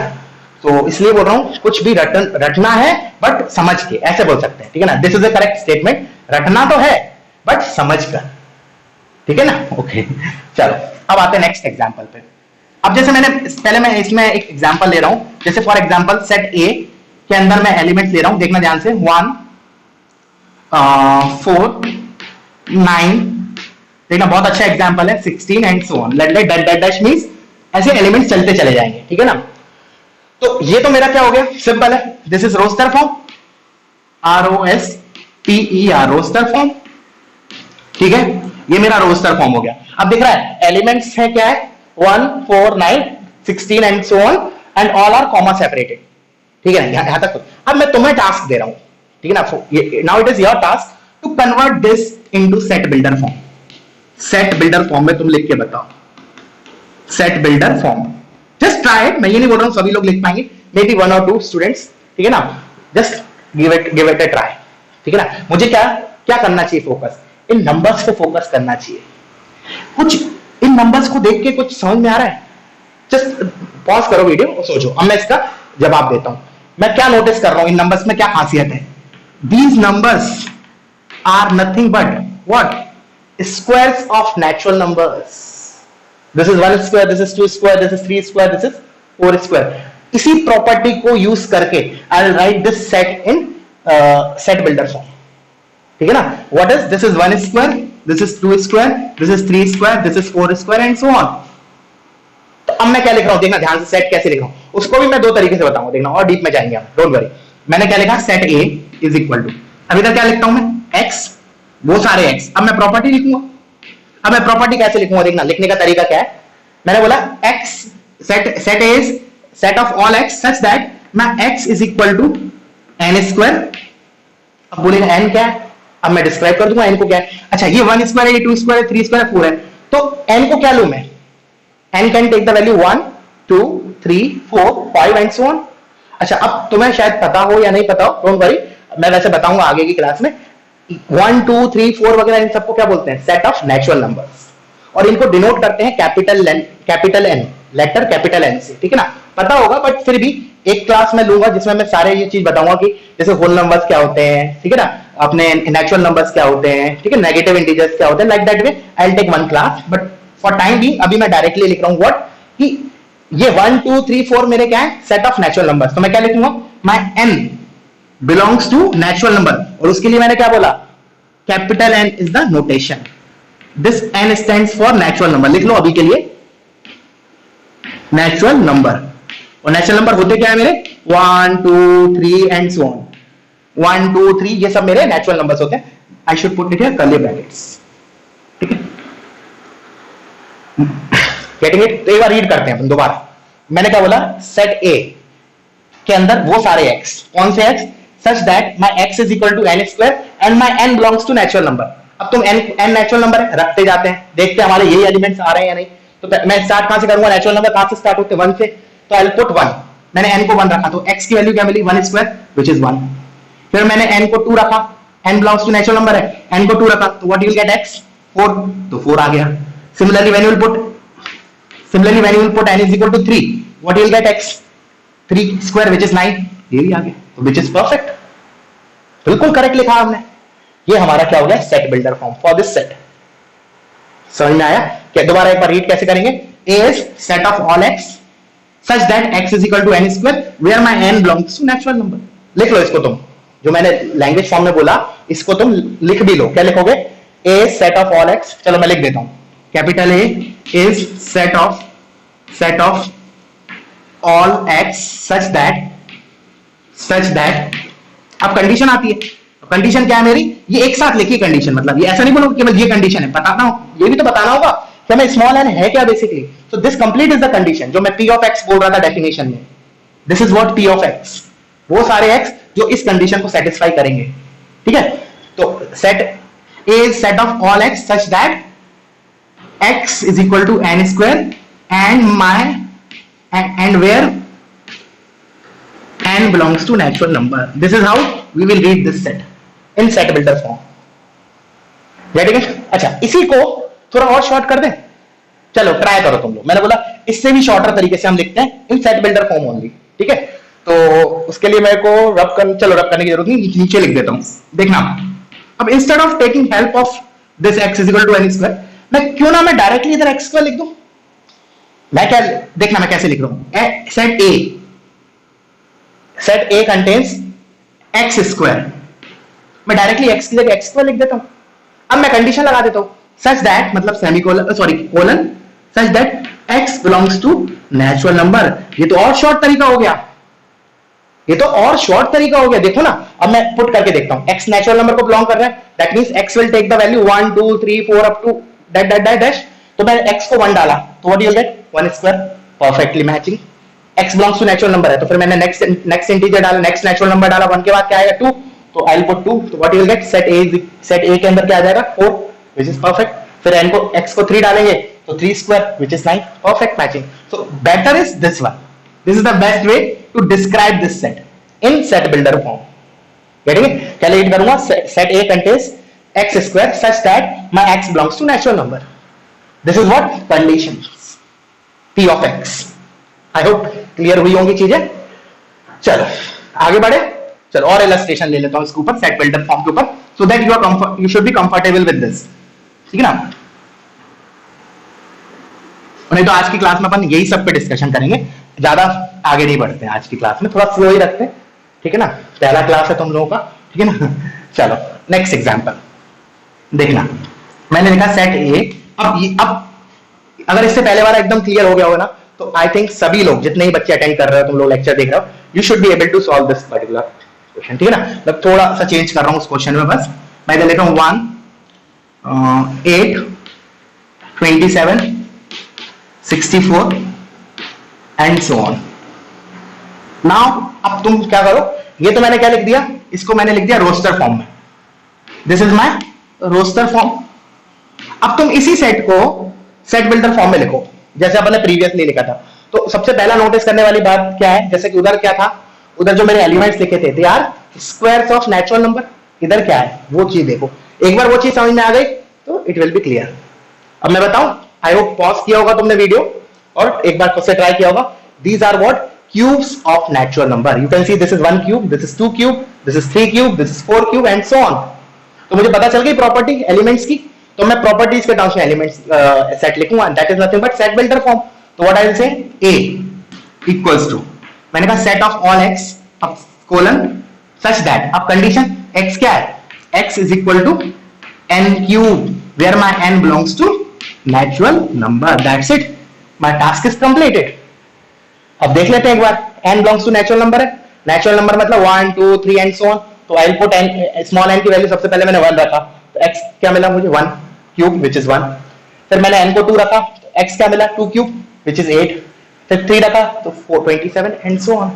तो इसलिए बोल रहा हूं, कुछ भी रटना है बट समझ के, ऐसे बोल सकते हैं, ठीक है ना। This is a correct statement, रटना तो है बट समझ कर, ठीक है ना। ओके, चलो अब आते हैं नेक्स्ट एग्जांपल पे। अब जैसे मैं इसमें एक एग्जांपल ले रहा हूं, जैसे फॉर एग्जांपल सेट ए के अंदर मैं एलिमेंट्स ले रहा हूं, देखना ध्यान से, 1 4 9, देखना बहुत अच्छा एग्जांपल है, 16 and so on, let dash means ऐसे एलिमेंट्स चलते चले जाएंगे, ठीक है ना। तो ये तो मेरा क्या हो गया, सिंपल है, this is roster form, ROSTER, roster form, ठीक है, ये मेरा रोस्टर फॉर्म हो गया। अब दिख रहा है एलिमेंट्स है क्या है, 1 4 9 16 and so on, and all R comma separated, ठीक है, यहां तक। अब मैं तुम्हें टास्क दे रहा हूं, ठीक है ना, now it is your task to convert this into set builder form. Set builder form में तुम लिख के बताओ, set builder form, just try it. मैं ये नहीं बोल रहा हूं सभी लोग लिख पाएंगे, मे बी 1 or 2 स्टूडेंट्स, ठीक है ना, just give it a try, ठीक है ना। मुझे क्या करना चाहिए, फोकस इन नंबर्स पे फोकस करना चाहिए। कुछ इन नंबर्स को देख के कुछ समझ में आ रहा है, जस्ट पॉज करो वीडियो और सोचो। अब मैं इसका जवाब देता हूं, मैं क्या नोटिस कर रहा हूं, इन नंबर्स में क्या खासियत है। These numbers are nothing but what, squares of natural numbers. This is 1 square, this is 2 square, this is 3 square, this is 4 square. इसी प्रॉपर्टी को यूज करके आई will right this set in set builder form, ठीक है ना। What is this, is 1 square, this is 2 square, this is 3 square, this is 4 square and so on. तो अब मैं क्या लिख रहा हूं, देखना ध्यान से, सेट कैसे लिख रहा हूं उसको भी मैं 2 तरीके से बताऊंगा, देखना, और डीप में जाएंगे हम, डोंट वरी। मैंने क्या लिखा, set A is equal to, अब इधर क्या लिखता हूं मैं, x, वो सारे x। अब मैं प्रॉपर्टी लिखूंगा, अब मैं प्रॉपर्टी कैसे लिखूंगा, देखना लिखने का तरीका क्या है। मैंने बोला x, set is set of all x such that my x is equal to n square. अब बोलेगा n क्या है, अब मैं डिस्क्राइब कर दूंगा n को क्या है। अच्छा, ये 1 स्क्वायर है, ये 2 स्क्वायर है, 3 स्क्वायर है, 4 है, तो n को क्या लूं मैं, n can take the value 1 2 3 4 5 and so on. अच्छा, अब तुम्हें शायद पता हो या नहीं पता हो, डोंट वरी, मैं वैसे बताऊंगा आगे की क्लास में। 1 2 3 4 वगैरह इन सबको क्या बोलते हैं, सेट ऑफ नेचुरल नंबर्स, और इनको डिनोट करते हैं capital N, letter capital N से, ठीक है ना। पता होगा बट फिर भी एक क्लास में लूंगा जिसमें मैं सारे ये चीज बताऊंगा कि जैसे होल नंबर्स क्या होते हैं, ठीक है ना, अपने नेचुरल नंबर्स क्या होते हैं, ठीक है, नेगेटिव इंटीजर्स क्या होते हैं, like that way I will take one class, but for time भी अभी मैं डायरेक्टली लिख रहा हूं व्हाट, कि ये 1 2 3 4 मेरे क्या है, सेट ऑफ नेचुरल नंबर्स। तो मैं क्या लिखूंगा, my n belongs to natural number, और उसके लिए मैंने क्या बोला, capital N is the notation, this n stands for natural number. लिख लो अभी के लिए नेचुरल नंबर, और नेचुरल नंबर होते क्या है मेरे, 1 2 3 एंड सो ऑन, 1 2 3 ये सब मेरे नेचुरल नंबर्स होते हैं। I should put it here curly brackets, ठीक है, गेटिंग इट। तो एक बार रीड करते हैं अपन दोबारा। मैंने क्या बोला, सेट A के अंदर वो सारे x, कौन से x, such that my x is equal to n square and my n belongs to natural number. अब तुम n नेचुरल नंबर है, रखते जाते हैं, देखते हैं हमारे यही एलिमेंट्स आ रहे हैं या नहीं। तो मैं स्टार्ट कहां से करूंगा, नेचुरल नंबर कहां से स्टार्ट होते हैं, 1 से, तो आई विल पुट 1। मैंने n को 1 रखा, तो x की वैल्यू क्या मिली, 1 स्क्वायर व्हिच इज 1। फिर मैंने n को 2 रखा, n belongs to natural number है, n को 2 रखा, तो what you will get, x 4, तो 4 आ गया। Similarly when you will put n is equal to 3, what you will get, x 3 square which is 9, ये भी आ गया, तो व्हिच इज परफेक्ट, बिल्कुल करेक्ट लिखा हमने। ये हमारा क्या हो गया, set builder form for this set. समझ में आया क्या, दोबारा एक बार रीड कैसे करेंगे, A is set of all x such that x is equal to n square where my n belongs to natural number। लिख लो इसको तुम, जो मैंने लैंग्वेज फॉर्म में बोला इसको तुम लिख भी लो। क्या लिखोगे? ए सेट ऑफ ऑल एक्स, चलो मैं लिख देता हूं, capital A is set of all x such that अब कंडीशन आती है। कंडीशन क्या है मेरी? ये एक साथ लिखी कंडीशन, मतलब ये ऐसा नहीं बोलो केवल ये कंडीशन है, बताना हो ये भी तो बताना होगा कि मैं स्मॉल एन है क्या basically. So this complete is the condition जो मैं पी ऑफ एक्स बोल रहा था डेफिनेशन में। This is what P of x, वो सारे एक्स जो इस कंडीशन को सेटिस्फाई करेंगे। ठीक है, तो set A is set of all x such that x is equal to n square and where n belongs to natural number. This is how we will read this set in set builder form. ठीक है? अच्छा, इसी को थोड़ा और शॉर्ट कर दें, चलो ट्राई करो तुम लोग। मैंने बोला इससे भी शॉर्टर तरीके से हम लिखते हैं इन सेट बिल्डर फॉर्म ओनली। ठीक है, तो उसके लिए मेरे को रब करने की जरूरत नहीं, नीचे लिख देता हूं, देखना। अब instead of taking help of this x is equal to n square, मैं क्यों ना मैं डायरेक्टली इधर x स्क्वायर लिख दूं। मैं क्या, देखना मैं कैसे लिख रहा हूं, set A contains x square, मैं डायरेक्टली x की जगह x स्क्वायर लिख देता हूं। अब मैं कंडीशन लगा देता हूं सच दैट, मतलब semicolon sorry colon, such that x belongs to natural number. ये तो और शॉर्ट तरीका हो गया, ये तो और शॉर्ट तरीका हो गया, देखो ना। अब मैं पुट करके देखता हूं, x नेचुरल नंबर को बिलोंग कर रहा है, that means x will take the value 1 2 3 4 up to dash. तो मैंने x को 1 डाला, तो what you will get 1 square, perfectly matching. x belongs to natural number है, तो फिर मैंने नेक्स्ट इंटीजर डाला, नेक्स्ट नेचुरल नंबर डाला, 1 के बाद क्या आएगा 2, तो आई विल पुट 2, तो what you will get set A के अंदर क्या आ जाएगा 4, व्हिच इज परफेक्ट। फिर n को x को 3 डालेंगे तो 3 square, which is 9, perfect matching. So better is this one, this is the best way to describe this set in set builder form. Getting it? क्या रीड करूंगा, set A contains x square such that my x belongs to natural number. This is what condition p of x। I hope clear हुई होंगी चीजें। चलो आगे बढ़े, चलो और इलस्ट्रेशन ले लेता हूं इसके ऊपर, सेट बिल्डर फॉर्म के ऊपर, so that you should be comfortable with this. ठीक है ना? नहीं तो आज की क्लास में अपन यही सब पे डिस्कशन करेंगे, ज्यादा आगे नहीं बढ़ते हैं आज की क्लास में, थोड़ा स्लो ही रखते हैं। ठीक है ना, पहला क्लास है तुम लोगों का, ठीक है ना। चलो नेक्स्ट एग्जांपल देखना, मैंने लिखा सेट ए। अब अगर इससे पहले वाला एकदम क्लियर हो गया होगा ना, तो आई थिंक सभी लोग जितने ही बच्चे अटेंड कर रहे हो, तुम लोग लेक्चर देख रहे हो, you should be able to solve this particular question. ठीक है ना, मतलब थोड़ा सा चेंज कर रहा हूं उस क्वेश्चन में, बस मैं इधर लिख रहा हूं 1 8 27 64 एंड सो ऑन। नाउ अब तुम क्या करो, ये तो मैंने क्या लिख दिया, इसको मैंने लिख दिया रोस्टर फॉर्म में, this is my roster form. अब तुम इसी सेट को सेट बिल्डर फॉर्म में लिखो, जैसे अपन ने प्रीवियसली लिखा था। तो सबसे पहला नोटिस करने वाली बात क्या है, जैसे कि उधर क्या था, उधर जो मेरे एलिमेंट्स लिखे थे they are squares of natural number, इधर क्या है वो चीज देखो। एक बार वो चीज समझ में आ गई तो इट विल बी क्लियर। अब मैं बताऊं, आई होप पॉज किया होगा तुमने वीडियो और एक बार खुद से ट्राई किया होगा। These are what cubes of natural number. You can see this is 1 cube, this is 2 cube, this is 3 cube, this is 4 cube and so on. तो मुझे पता चल गई प्रॉपर्टी एलिमेंट्स की, तो मैं प्रॉपर्टीज के टर्म्स में एलिमेंट्स सेट लिखूंगा, that is nothing but set builder form. तो what I will say, A equals to, मैंने कहा सेट ऑफ ऑल एक्स अब कोलन सच दैट, अब कंडीशन x क्या है, x is equal to n cube where my n belongs to natural number, that's it, my task is completed. अब देख लेते हैं एक बार, n belongs to natural number है, नेचुरल नंबर मतलब 1 2 3 एंड सो ऑन। तो I will put n, small n की वैल्यू सबसे पहले मैंने 1 रखा, तो x क्या मिला मुझे 1 क्यूब व्हिच इज 1। फिर मैंने n को 2 रखा, तो x क्या मिला 2 क्यूब व्हिच इज 8। फिर 3 रखा तो 4 27 and so on,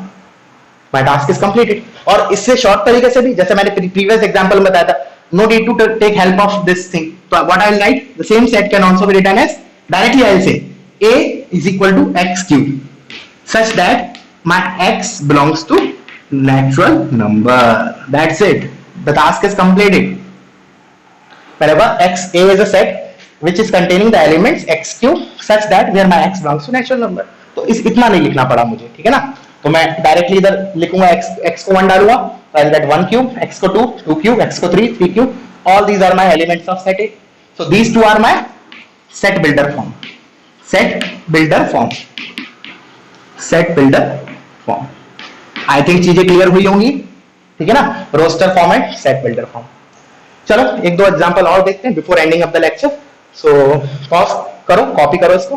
my task is completed. और इससे शॉर्ट तरीके से भी, जैसे मैंने प्रीवियस एग्जांपल में बताया था, no need to take help of this thing. तो what I will write, the same set can also be written as, directly I will say a is equal to x cube such that my x belongs to natural number, that's it, the task is completed। wherever x, a is a set which is containing the elements x cube such that where my x belongs to natural number। तो इतना नहीं लिखना पड़ा मुझे, ठीक है ना। तो मैं डायरेक्टली इधर लिखूंगा x को 1 डालूंगा, तो आई गेट 1 क्यूब, x को 2 क्यूब, x को 3 cube, all these are my elements of set A। So these two are my set builder form, set builder form, set builder form. I think चीजें क्लियर हुई होंगी। ठीक है ना, roster form and set builder form. चलो एक दो एग्जांपल और देखते हैं before ending of the lecture. सो पॉज करो, कॉपी करो इसको,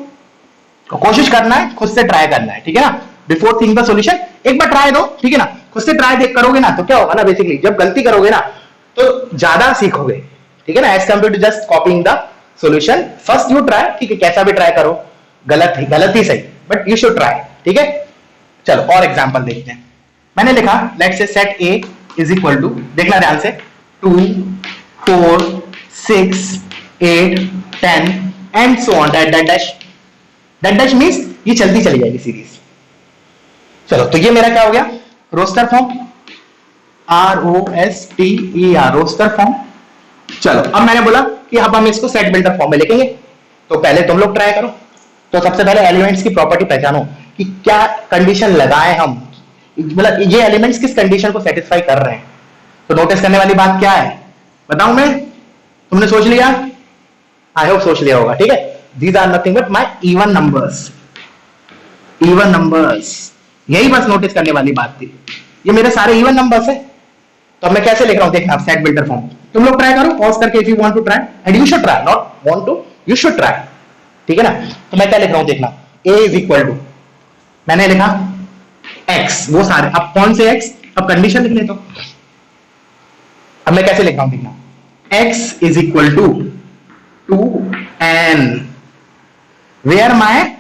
कोशिश करना है खुद से ट्राई करना है, ठीक है ना, बिफोर थिंक द सॉल्यूशन। एक बार ट्राई दो, ठीक है ना, खुद से ट्राई देख करोगे ना तो क्या होगा ना, बेसिकली जब गलती करोगे ना तो ज्यादा सीखोगे, ठीक है ना, as compare to just copying the solution. First you try, ठीक है, कैसा भी ट्राई करो, गलत ही सही, बट यू शुड ट्राई, ठीक है। चलो और एग्जांपल देखते हैं। मैंने लिखा let's say set A is equal to, देखना ध्यान से, 2 4 6 8 10 and so on that dash. That dash means ये चलती चली जाएगी सीरीज। चलो तो ये मेरा क्या हो गया, roster form, ROSTER, roster form. चलो अब मैंने बोला कि अब हम इसको सेट बिल्डर फॉर्म में लिखेंगे, तो पहले तुम लोग ट्राई करो। तो सबसे पहले एलिमेंट्स की प्रॉपर्टी पहचानो कि क्या कंडीशन लगाए हम, मतलब ये एलिमेंट्स किस कंडीशन को सेटिस्फाई कर रहे हैं। तो नोटिस करने वाली बात क्या है बताऊं मैं, तुमने सोच लिया, आई होप सोच लिया होगा, ठीक है। These are nothing but my even numbers, even numbers, यही बस नोटिस करने वाली बात थी। ये मेरे सारे इवन नंबर्स है, तो अब मैं कैसे लिख रहा हूं देखना, सेट बिल्डर फॉर्म। तुम लोग ट्राई करो पॉज करके, if you want to try, and you should try, not want to, you should try, ठीक है ना। तो मैं क्या लिख रहा हूं देखना, a इज इक्वल टू, मैंने लिखा x, वो सारे, अब कौन से x, अब कंडीशन लिख लेता हूं। अब मैं कैसे लिख रहा हूं देखना, x is equal to 2n, where my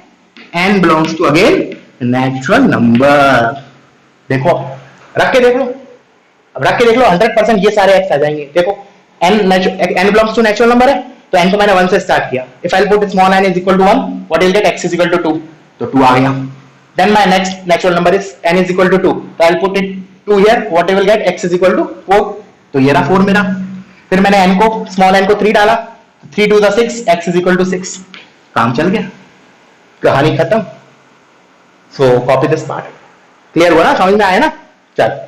n belongs to again natural number. देखो रख के देख लो, अब रख के देख लो, 100% ये सारे x आ जाएंगे। देखो n belongs to natural number है, तो n को मैंने 1 से स्टार्ट किया। If I put small n is equal to 1, what will get, x is equal to 2, तो 2 आ गया। Then my next natural number is n is equal to 2, तो I will put it 2 here, what will get, x is equal to 4, तो ये रहा 4 मेरा। फिर मैंने n को, स्मॉल n को 3 डाला, 3 2 6, x इज इक्वल टू 6, काम चल गया, कहानी खत्म। सो कॉपी दिस पार्ट, क्लियर हुआ ना, समझ में आया ना। चल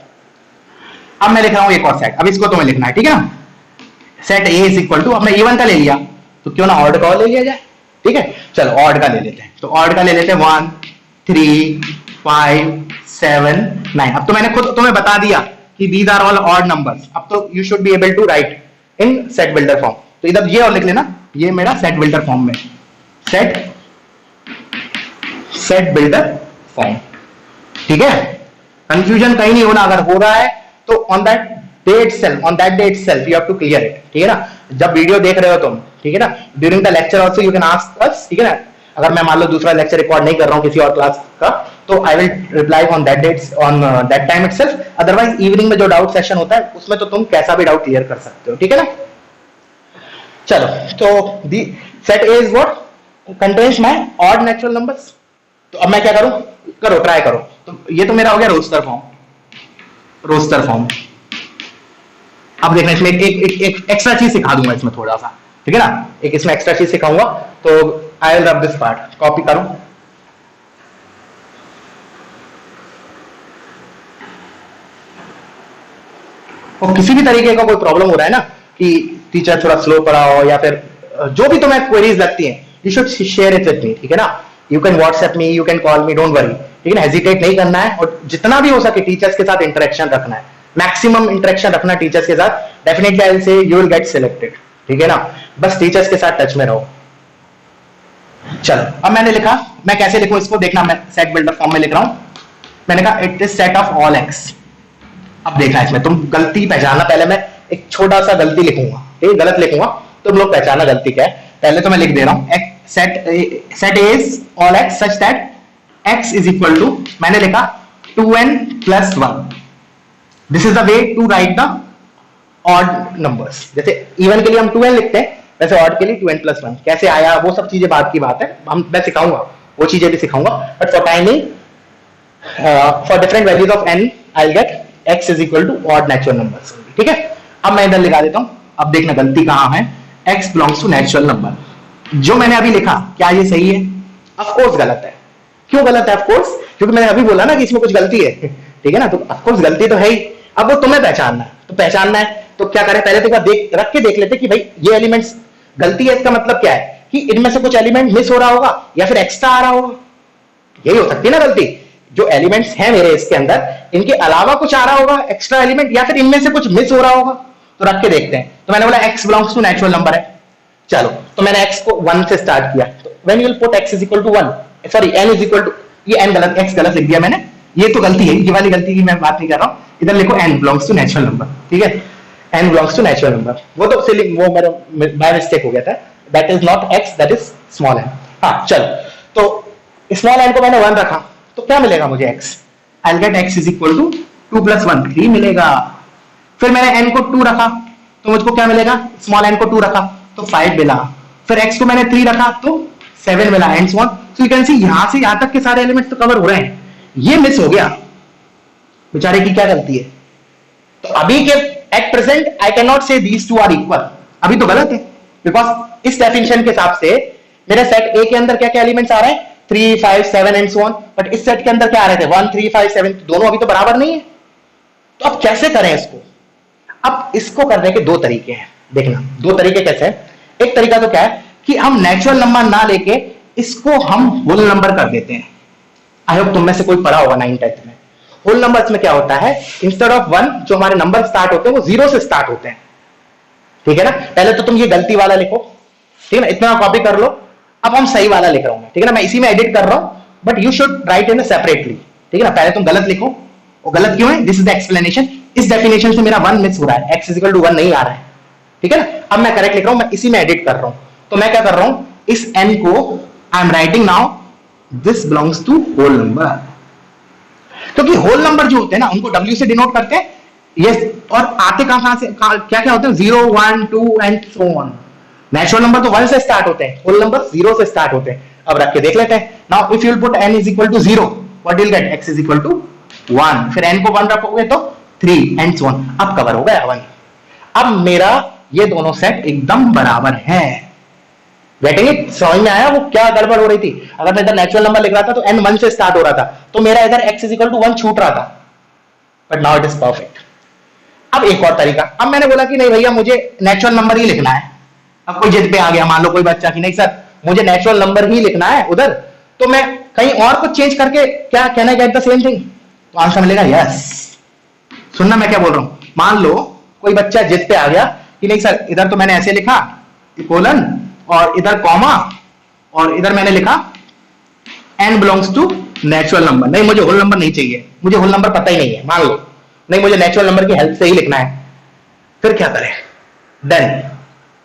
अब मैं लिख रहा हूं एक और सेट, अब इसको तुम्हें लिखना है, ठीक है ना। Set a is equal to, अब मैं इवन का ले लिया तो क्यों ना ऑड का ले लिया जाए, ठीक है। चलो ऑड का ले लेते हैं, तो ऑड का ले लेते हैं 1 3 5 7 9। अब तो मैंने खुद तुम्हें बता दिया कि these are all odd numbers, अब तो you should be able to write in set builder form. तो इधर ये और लिख लेना, ये मेरा सेट बिल्डर फॉर्म में, सेट बिल्डर फॉर्म, ठीक है। कंफ्यूजन कहीं नहीं होना, अगर हो रहा है तो on that day itself you have to clear it, ठीक है ना। जब वीडियो देख रहे हो तुम, ठीक है ना, during the lecture also you can ask us, ठीक है ना। अगर मैं मान लो दूसरा लेक्चर रिकॉर्ड नहीं कर रहा हूं किसी और क्लास का, तो I will reply on that dates, on that time itself. Otherwise evening में जो डाउट सेशन होता है उसमें तो तुम कैसा भी डाउट क्लियर कर सकते हो, ठीक है ना। चलो तो the set A is what contains my odd natural numbers. तो अब मैं क्या करूं, करो ट्राई करो। तो ये तो मेरा हो गया रोस्टर फॉर्म, रोस्टर फॉर्म। अब देखना इसमें एक एक्स्ट्रा चीज सिखा दूंगा इसमें थोड़ा सा, ठीक है ना, एक इसमें एक्स्ट्रा चीज सिखाऊंगा। तो I will rub this part, copy करूं, और किसी भी तरीके का कोई प्रॉब्लम हो रहा है ना कि टीचर थोड़ा स्लो पढ़ा हो या फिर जो भी तुम्हें क्वेरीज लगती हैं, you should share it with me, ठीक है ना। You can WhatsApp me, you can call me, don't worry, ठीक है ना। हेजिटेट नहीं करना है, और जितना भी हो सके टीचर्स के साथ इंटरेक्शन रखना है, मैक्सिमम इंटरेक्शन रखना टीचर्स के साथ। डेफिनेटली आई विल से यू विल गेट सिलेक्टेड, ठीक है ना। बस टीचर्स के साथ टच में रहो। चलो अब मैंने लिखा, मैं कैसे लिखूं इसको देखना, मैं सेट बिल्डर फॉर्म में लिख रहा हूं। मैंने कहा it is set of all x. अब देखना इसमें तुम गलती पहचानना, पहले मैं एक छोटा सा गलती लिखूंगा, ठीक है, गलत लिखूंगा, तुम लोग पहचानना गलती क्या है। पहले तो मैं लिख दे रहा हूं set is all x such that x is equal to, मैंने लिखा 2n plus 1। This is the way to write the odd numbers. जैसे इवन के लिए हम 2n लिखते हैं, वैसे ऑड के लिए 2n प्लस 1। कैसे आया वो सब चीजें बाद की बात है, मैं सिखाऊंगा, वो चीजें भी सिखाऊंगा। But for timing, for different values of n I will get x is equal to odd natural numbers, ठीक है। अब मैं इधर लिखा देता हूं, अब देखना गलती कहां है, x belongs to natural number. जो मैंने अभी लिखा क्या ये सही है? ऑफ कोर्स गलत है। क्यों गलत है? ऑफ कोर्स क्योंकि मैंने अभी बोला ना कि इसमें कुछ गलती है, ठीक है ना। तो ऑफ कोर्स गलती तो है ही। अब वो तुम्हें पहचानना है, तो पहचानना है तो क्या करें, पहले तो एक बार देख रख के देख लेते कि भाई ये एलिमेंट्स गलती है, इसका मतलब क्या है कि इनमें से कुछ एलिमेंट मिस हो रहा होगा या फिर एक्स्ट्रा आ रहा होगा, यही हो सकती है ना गलती। जो एलिमेंट्स हैं मेरे इसके अंदर, इनके अलावा कुछ आ रहा होगा एक्स्ट्रा एलिमेंट, या फिर इनमें से कुछ मिस हो रहा होगा। तो रख के देखते हैं। तो मैंने बोला x belongs to natural number है, चलो तो मैंने x को 1 से स्टार्ट किया। तो when you will put x is equal to 1, sorry n is equal to, ये n गलत, x गलत लिख दिया मैंने, ये तो गलती है, ये वाली गलती की मैं बात नहीं कर रहा हूं। इधर लिखो n belongs to natural number, ठीक है, n belongs to natural number. वो तो सिली, वो मेरा बाय मिस्टेक हो गया था, that is not x, that is small n। हाँ चलो, तो स्मॉल n को मैंने 1 रखा, तो क्या मिलेगा मुझे x, I will get x is equal to 2 + 1 3 मिलेगा। फिर मैंने n को 2 रखा, तो मुझको क्या मिलेगा, स्मॉल n को 2 रखा तो 5 मिला। फिर x को मैंने 3 रखा तो 7 मिला, and so on. So you can सी यहां से यहां तक के सारे एलिमेंट्स तो कवर हो रहे हैं, ये मिस हो गया, बेचारे की क्या गलती है। तो अभी के at present I can not से दीज टू आर इक्वल, अभी तो गलत है, बिकॉज इस डेफिनेशन के हिसाब से मेरे सेट ए के अंदर क्या क्या एलिमेंट्स आ रहे हैं, 3 5 7 एंड सो ऑन, बट इस सेट के अंदर क्या आ रहे थे 1 3 5 7, दोनों अभी तो बराबर नहीं है। तो अब कैसे करें इसको, अब इसको करने के दो तरीके हैं, देखना दो तरीके कैसे हैं। एक तरीका तो क्या है कि हम नेचुरल नंबर ना लेके इसको हम होल नंबर कर देते हैं। आई होप तुम में से कोई पढ़ा होगा 9th 10th में। होल नंबर्स में क्या होता है, इंस्टेड ऑफ 1 जो हमारे नंबर स्टार्ट होते हैं वो 0 से स्टार्ट होते हैं, ठीक है ना। पहले तो तुम ये गलती वाला लिखो, ठीक है ना, इतना कॉपी कर लो। अब हम सही वाला लिख रहा हूं, ठीक है ना, मैं इसी में एडिट कर रहा हूं, but you should write in separately, ठीक है ना। पहले तुम गलत लिखो, वो गलत क्यों है, दिस इज द एक्सप्लेनेशन। इस डेफिनेशन से मेरा 1 मिस हो रहा है, x इक्वल टू 1 नहीं आ रहा है, ठीक है ना। अब मैं करेक्ट लिख रहा हूं, मैं इसी में एडिट कर रहा हूं। तो मैं क्या कर रहा हूं, इस n को I am writing now this belongs to whole number, क्योंकि होल नंबर जो होते हैं ना उनको w से डिनोट करते हैं, यस, और आते कहां से, क्या क्या होते हैं, 0 1 2 and so on. Natural number तो 1 से स्टार्ट होते हैं, होल नंबर 0 से स्टार्ट होते हैं। अब रख के देख लेते हैं। Now if you will put n is equal to 0, what you will get, x is equal to 1, फिर n को 1 रखोगे तो 3 एंड सो ऑन। अब कवर हो गया 1। अब मेरा ये दोनों सेट एकदम बराबर है, गेटिंग इट, समझ में आया वो क्या गड़बड़ हो रही थी। अगर मैं इधर नेचुरल नंबर लिख रहा था तो n 1 से स्टार्ट हो रहा था, तो मेरा इधर x इज इक्वल टू 1 छूट रहा था, but now it is perfect. अब एक और तरीका, अब मैंने बोला कि नहीं भैया मुझे नेचुरल नंबर ही लिखना है। अब कोई जिद पे आ गया, मान लो कोई बच्चा कि नहीं सर मुझे नेचुरल नंबर ही लिखना है उधर, तो मैं कहीं और कुछ चेंज करके क्या can I get the same thing, तो आंसर मिलेगा यस। सुनना मैं क्या बोल रहा हूं, मान लो कोई बच्चा जिद पे आ गया कि नहीं सर इधर तो मैंने ऐसे लिखा कोलन और इधर कॉमा और इधर मैंने लिखा n belongs to natural number, नहीं मुझे होल नंबर नहीं चाहिए, मुझे होल नंबर पता ही नहीं है, मान लो नहीं मुझे नेचुरल नंबर की हेल्प से ही लिखना है, फिर क्या करें। Then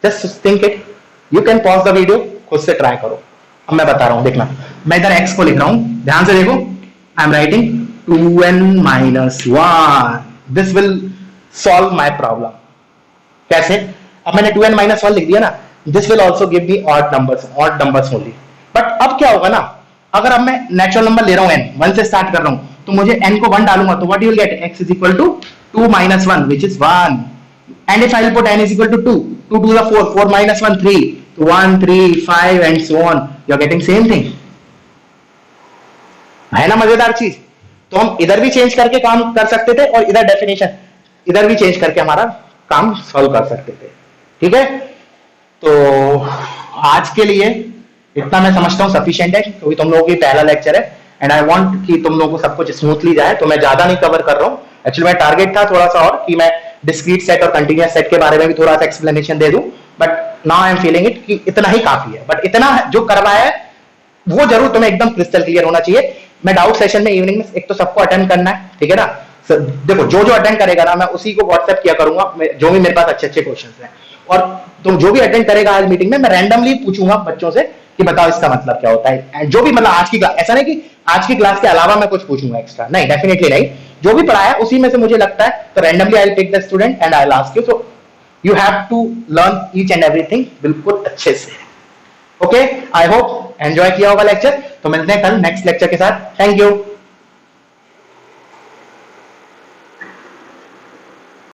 just think it, you can pause the video, खुद से ट्राई करो। अब मैं बता रहा हूं, देखना मैं इधर x को लिख रहा हूं, ध्यान से देखो, आई am writing 2n - 1, this will solve my problem. कैसे, अब मैंने 2n - 1 लिख दिया ना, this will also give me odd numbers only. But अब क्या होगा ना, अगर अब मैं नेचुरल नंबर ले रहा हूं n 1 से स्टार्ट कर रहा हूं, तो मुझे n को 1 डालूंगा तो what you will get, x is equal to 2 - 1 which is 1, and if I will put n is equal to 2 2 to the 4 4 - 1 3, तो 1 3 5 and so on, you are getting same thing. है ना मजेदार चीज। तो हम इधर भी चेंज करके काम कर सकते थे और इधर डेफिनेशन इधर भी चेंज करके हमारा काम सॉल्व कर सकते थे, ठीक है। तो आज के लिए इतना मैं समझता हूं सफिशिएंट है, क्योंकि तुम लोगों की पहला लेक्चर है एंड आई वांट कि तुम लोगों को सब कुछ स्मूथली जाए, तो मैं ज्यादा नहीं कवर कर रहा हूं। एक्चुअली मेरा टारगेट था थोड़ा सा और कि मैं डिस्क्रीट सेट और कंटीन्यूअस सेट के बारे में भी थोड़ा सा एक्सप्लेनेशन दे दूं, but now I am feeling it कि इतना ही काफी है। बट इतना जो करवाया है वो जरूर तुम्हें एकदम क्रिस्टल क्लियर होना चाहिए। मैं डाउट सेशन में इवनिंग में एक तो सबको अटेंड करना है, ठीक है ना। देखो जो जो अटेंड करेगा ना, मैं उसी को व्हाट्सएप किया करूंगा, जो भी मेरे पास अच्छे अच्छे क्वेश्चंस हैं, और तुम जो भी अटेंड करेगा आज मीटिंग में, मैं रैंडमली पूछूंगा बच्चों से कि बताओ इसका मतलब क्या होता है। जो भी मतलब आज की क्लास, ऐसा नहीं कि आज की क्लास के अलावा मैं कुछ पूछूंगा एक्स्ट्रा, नहीं, डेफिनेटली नहीं। जो भी पढ़ाया उसी में से मुझे लगता है तो randomly I will take the student and I will ask you. So you have to learn each and everything बिल्कुल अच्छे से। ओके, आई होप एंजॉय किया होगा लेक्चर। तो मिलते हैं कल नेक्स्ट लेक्चर के साथ। Thank you.